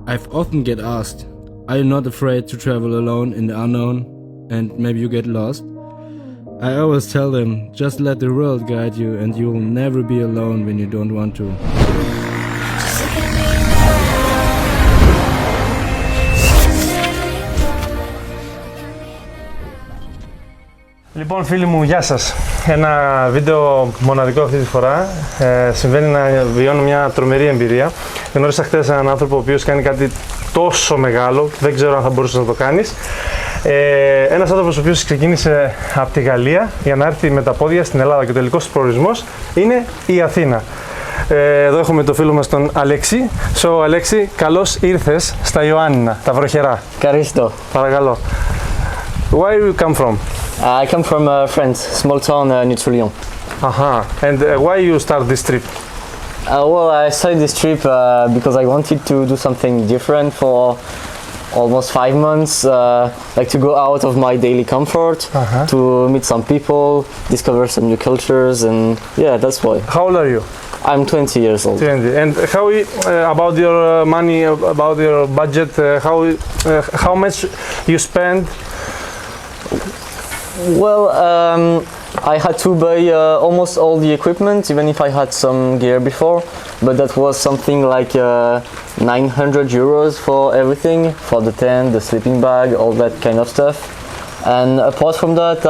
I've often get asked, are you not afraid to travel alone in the unknown and maybe you get lost? I always tell them, just let the world guide you and you'll never be alone when you don't want to. Λοιπόν, φίλοι μου, γεια σας. Ένα βίντεο μοναδικό αυτή τη φορά. Συμβαίνει να βιώνω μια τρομερή εμπειρία. Γνώρισα χθες έναν άνθρωπο ο οποίος κάνει κάτι τόσο μεγάλο, δεν ξέρω αν θα μπορούσες να το κάνεις. Ένας άνθρωπος ο οποίος ξεκίνησε από τη Γαλλία για να έρθει με τα πόδια στην Ελλάδα και ο τελικός προορισμός είναι η Αθήνα. Εδώ έχουμε το φίλο μας τον Alexi. So, Alexi, καλώς ήρθες στα Ιωάννινα, τα βροχερά. Ευχαριστώ. Παρακαλώ. Where do you come from? I come from France, small town near Lyon. And why you start this trip? Well, I started this trip because I wanted to do something different for almost 5 months, like to go out of my daily comfort, to meet some people, discover some new cultures, and yeah, that's why. How old are you? I'm 20 years old. 20. And how about your money, about your budget, how much you spend? Well, I had to buy almost all the equipment, even if I had some gear before, but that was something like 900 euros for everything, for the tent, the sleeping bag, all that kind of stuff. And apart from that,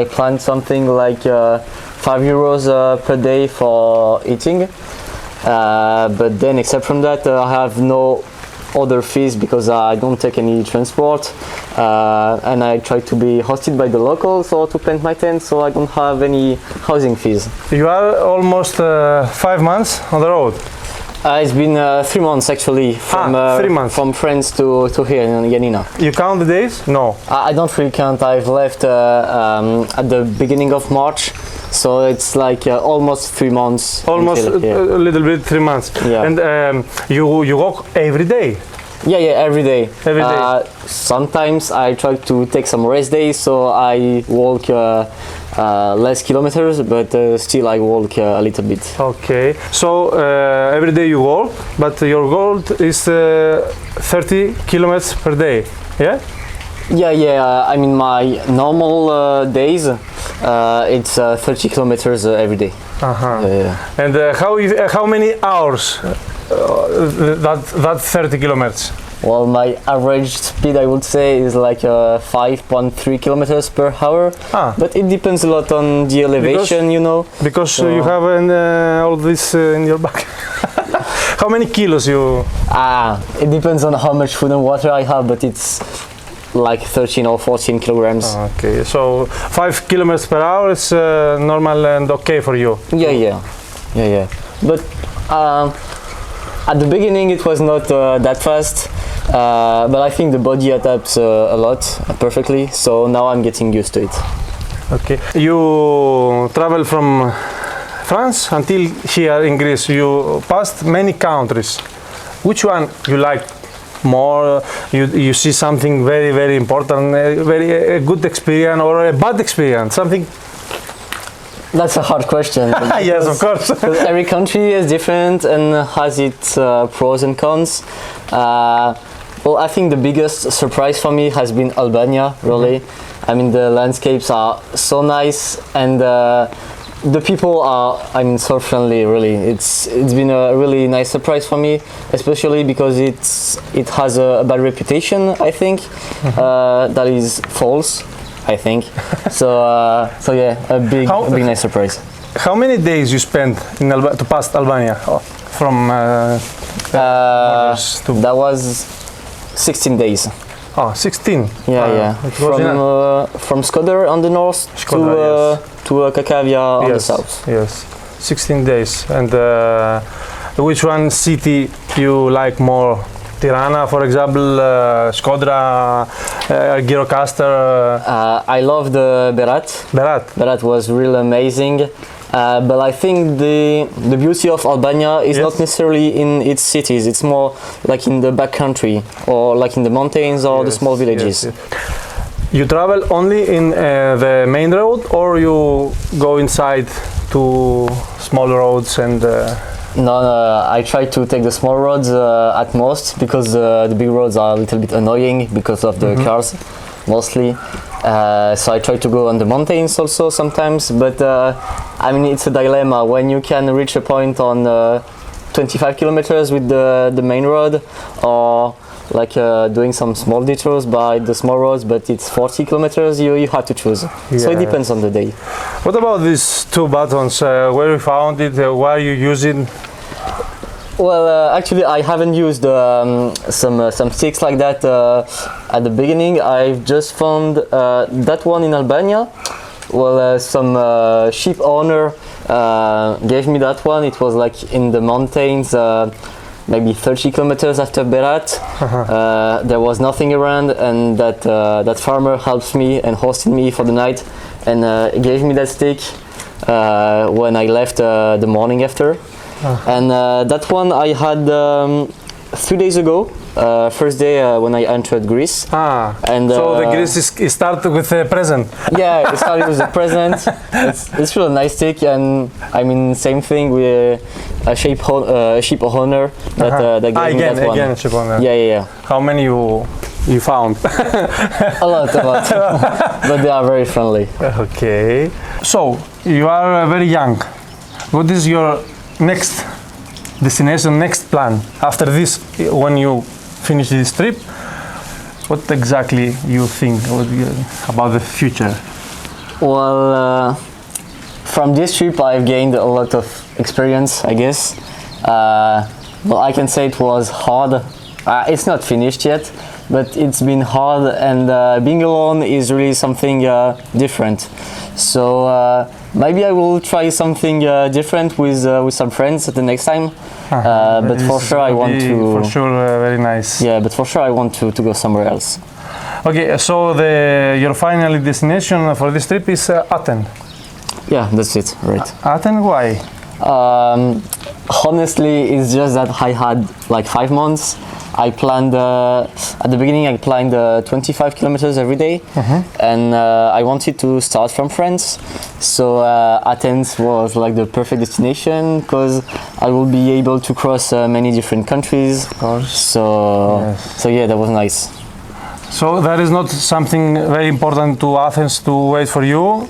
I planned something like 5 euros per day for eating, but then except from that, I have no other fees because I don't take any transport, and I try to be hosted by the locals or to plant my tent, so I don't have any housing fees. You are almost 5 months on the road. It's been 3 months actually, from 3 months. From France to here in Iωάννινα. You count the days? No. I don't really count. I've left at the beginning of March, so it's like almost 3 months. Almost a little bit 3 months. Yeah. And you walk every day? Yeah, every day. Every day. Sometimes I try to take some rest days, so I walk less kilometers, but still I walk a little bit. Okay. So every day you walk, but your goal is 30 kilometers per day. Yeah? Yeah. I mean, my normal days, it's 30 kilometers every day. Yeah. And how many hours that 30 kilometers? Well, my average speed, I would say, is like 5.3 kilometers per hour. But it depends a lot on the elevation, you know. Because you have all this in your back. How many kilos you? It depends on how much food and water I have, but it's like 13 or 14 kilograms. Okay, so 5 kilometers per hour is normal and okay for you? Yeah. But at the beginning it was not that fast, but I think the body adapts a lot perfectly, so now I'm getting used to it. Okay. You travel from France until here in Greece. You passed many countries. Which one you like more? You see something very, very important, a good experience or a bad experience, something? That's a hard question. Yes, of course. Every country is different and has its pros and cons. Well, I think the biggest surprise for me has been Albania, really. I mean, the landscapes are so nice, and the people are, I mean, so friendly, really. It's been a really nice surprise for me, especially because it has a bad reputation, I think, that is false, I think. So yeah, a big nice surprise. How many days you spent to pass Albania from that was 16 days. 16. Yeah. From Skåder on the north to Kakavia on the south. Yes, 16 days. And which one city you like more? Tirana, for example, Skodra, Gyrocaster. I love the Berat. Berat was really amazing. But I think the beauty of Albania is not necessarily in its cities. It's more like in the backcountry, or like in the mountains or the small villages. Yes. You travel only in the main road, or you go inside to small roads and? No, I try to take the small roads at most because the big roads are a little bit annoying because of the cars, mostly. So I try to go on the mountains also sometimes, but I mean it's a dilemma when you can reach a point on 25 kilometers with the main road, or like doing some small detours by the small roads, but it's 40 kilometers. You have to choose. Yeah. So it depends on the day. What about these two buttons? Where you found it? Why you use it? Well, actually, I haven't used some sticks like that at the beginning. I've just found that one in Albania. Well, some sheep owner gave me that one. It was like in the mountains, maybe 30 kilometers after Berat. There was nothing around, and that farmer helped me and hosted me for the night, and gave me that stick when I left the morning after. And that one I had 3 days ago, first day when I entered Greece. And so the Greece is started with a present. Yeah, it started with a present. It's really a nice stick, and I mean same thing with a sheep owner that gave me that one. Again, sheep owner. Yeah. How many you found? A lot. But they are very friendly. Okay. So you are very young. What is your next destination, next plan after this? When you finish this trip, what exactly you think about the future? Well, from this trip I've gained a lot of experience, I guess. Well, I can say it was hard. It's not finished yet, but it's been hard, and being alone is really something different. So maybe I will try something different with some friends the next time. But for sure I want to. For sure, very nice. Yeah, but for sure I want to go somewhere else. Okay, so your final destination for this trip is Athens. Yeah, that's it. Right. Athens, why? Honestly, it's just that I had like 5 months. I planned at the beginning. I planned 25 kilometers every day, and I wanted to start from France. So Athens was like the perfect destination because I will be able to cross many different countries. Of course. So yeah, that was nice. So that is not something very important to Athens to wait for you.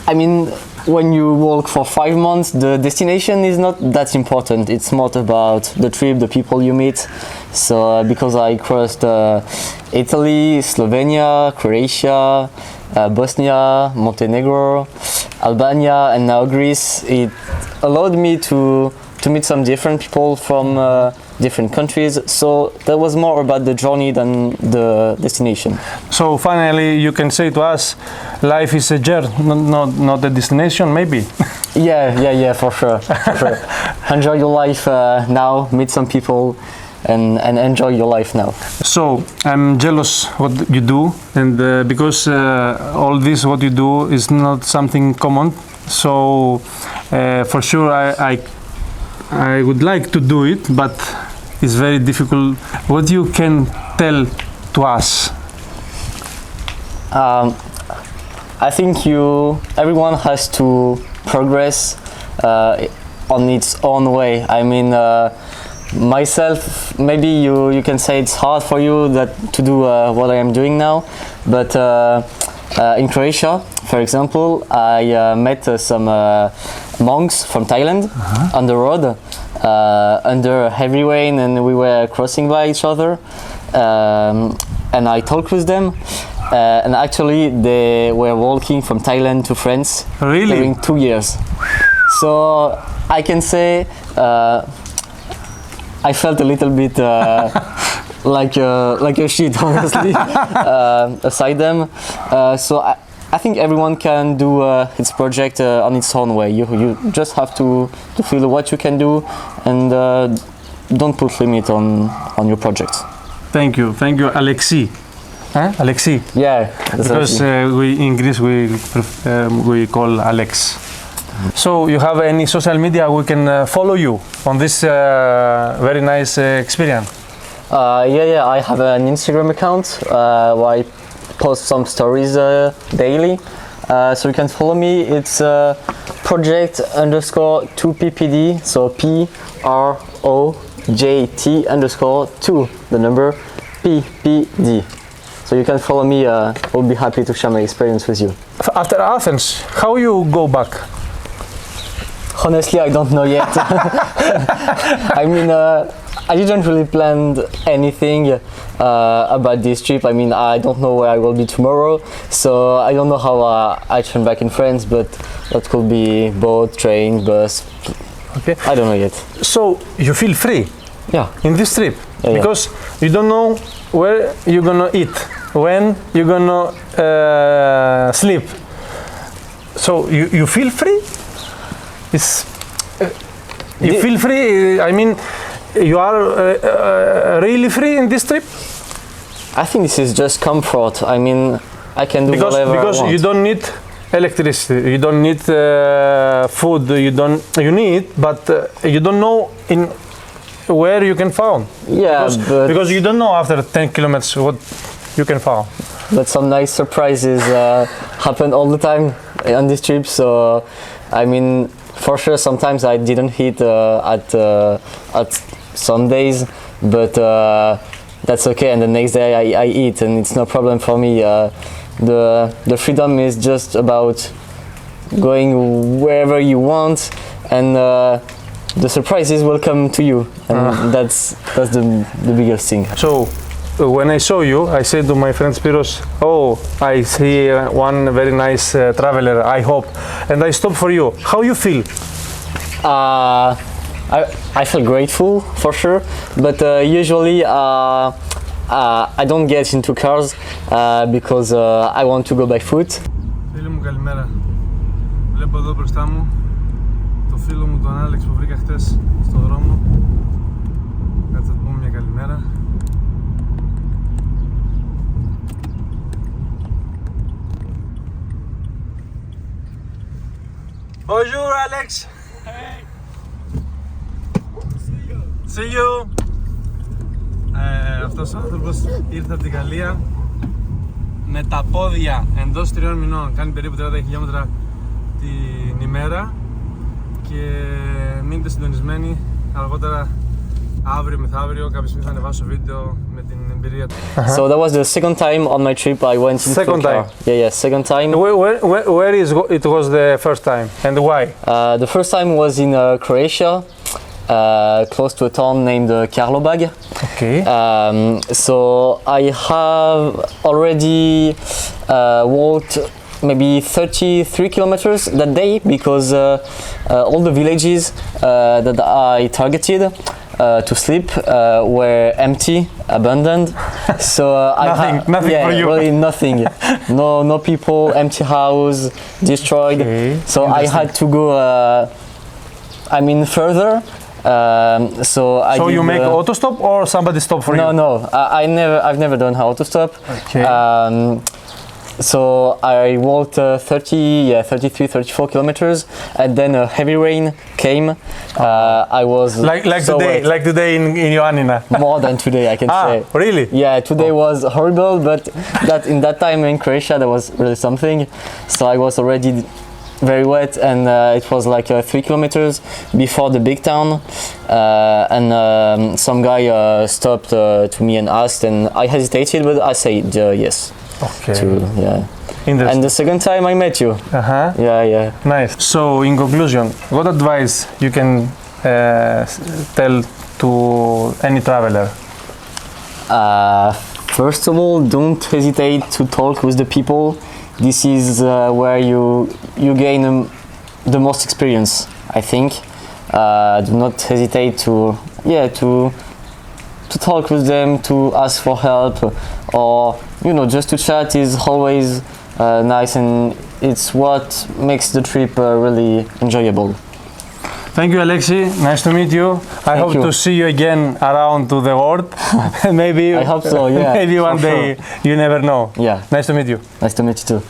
I mean, when you walk for 5 months, the destination is not that important. It's more about the trip, the people you meet. So because I crossed Italy, Slovenia, Croatia, Bosnia, Montenegro, Albania, and now Greece, it allowed me to meet some different people from different countries. So that was more about the journey than the destination. So finally, you can say to us, life is a journey, not a destination, maybe. Yeah, for sure. Enjoy your life now, meet some people, and enjoy your life now. So I'm jealous what you do, and because all this what you do is not something common. So for sure I would like to do it, but it's very difficult. What you can tell to us? I think everyone has to progress on its own way. I mean, myself, maybe you can say it's hard for you to do what I am doing now, but in Croatia, for example, I met some monks from Thailand on the road under heavy rain, and we were crossing by each other, and I talked with them. And actually, they were walking from Thailand to France during 2 years. So I can say I felt a little bit like a shit, honestly, aside them. So I think everyone can do its project on its own way. You just have to feel what you can do, and don't put limit on your project. Thank you, Alexi. Alexi. Yeah, because in Greece we call Alex. So you have any social media we can follow you on this very nice experience? Yeah, I have an Instagram account where I post some stories daily. So you can follow me. It's project_2ppd. So PROJT_2, the number PPD. So you can follow me. I'll be happy to share my experience with you. After Athens, how you go back? Honestly, I don't know yet. I mean, I didn't really plan anything about this trip. I mean, I don't know where I will be tomorrow, so I don't know how I turn back in France, but that could be boat, train, bus. Okay. I don't know yet. So you feel free Yeah. in this trip Yeah, because you don't know where you're gonna eat, when you're gonna sleep. So you feel free? It's, you feel free, I mean, you are really free in this trip? I think this is just comfort. I mean, I can do whatever I want. Because you don't need electricity, you don't need food, you need, but you don't know in where you can find. Yeah, because you don't know after 10 kilometers what you can find. But some nice surprises happen all the time on this trip. So, I mean, for sure, sometimes I didn't eat at some days, but that's okay. And the next day I eat, and it's no problem for me. The freedom is just about going wherever you want, and the surprises will come to you, and that's the biggest thing. So when I saw you, I said to my friend Spiros, "Oh, I see one very nice traveler. I hope," and I stopped for you. How you feel? I feel grateful for sure, but usually I don't get into cars because I want to go by foot. Φίλοι μου, καλημέρα. Βλέπω εδώ μπροστά μου το φίλο μου τον Άλεξ που βρήκα χτες στον δρόμο. Κάτσε να του πούμε μια καλημέρα. Bonjour Alex! Hey! See you! Αυτός ο άνθρωπος ήρθε από την Γαλλία με τα πόδια εντός 3 μηνών, κάνει περίπου 30 χιλιόμετρα την ημέρα και μείνετε συντονισμένοι. Αργότερα, αύριο μεθαύριο, κάποια στιγμή θα ανεβάσω βίντεο με την εμπειρία του. So that was the second time on my trip I went into Second a car. time? Yeah, second time. Where it was the first time and why? The first time was in Croatia, close to a town named Karlobag. Okay. So I have already walked maybe 33 kilometers that day because all the villages that I targeted to sleep were empty, abandoned. So nothing yeah, for you. Really nothing. No people, empty house, destroyed. Okay, so I had to go. I mean further. So you make auto stop or somebody stop for you? No. I've never done auto stop. Okay. So I walked 33, 34 kilometers, and then a heavy rain came. I was like so today, wet. like today in Iωάννινα. More than today, I can say. Really? Yeah, today was horrible, but in that time in Croatia there was really something. So I was already very wet, and it was like 3 kilometers before the big town, and some guy stopped to me and asked, and I hesitated, but I said yes. Okay. And the second time I met you. Yeah. Nice. So in conclusion, what advice you can tell to any traveler? First of all, don't hesitate to talk with the people. This is where you gain the most experience, I think. Do not hesitate to talk with them, to ask for help, or just to chat is always nice, and it's what makes the trip really enjoyable. Thank you, Alexi. Nice to meet you. I hope to see you again around to the world. Maybe. I hope so. Yeah. Maybe one day. Sure. You never know. Yeah. Nice to meet you. Nice to meet you too.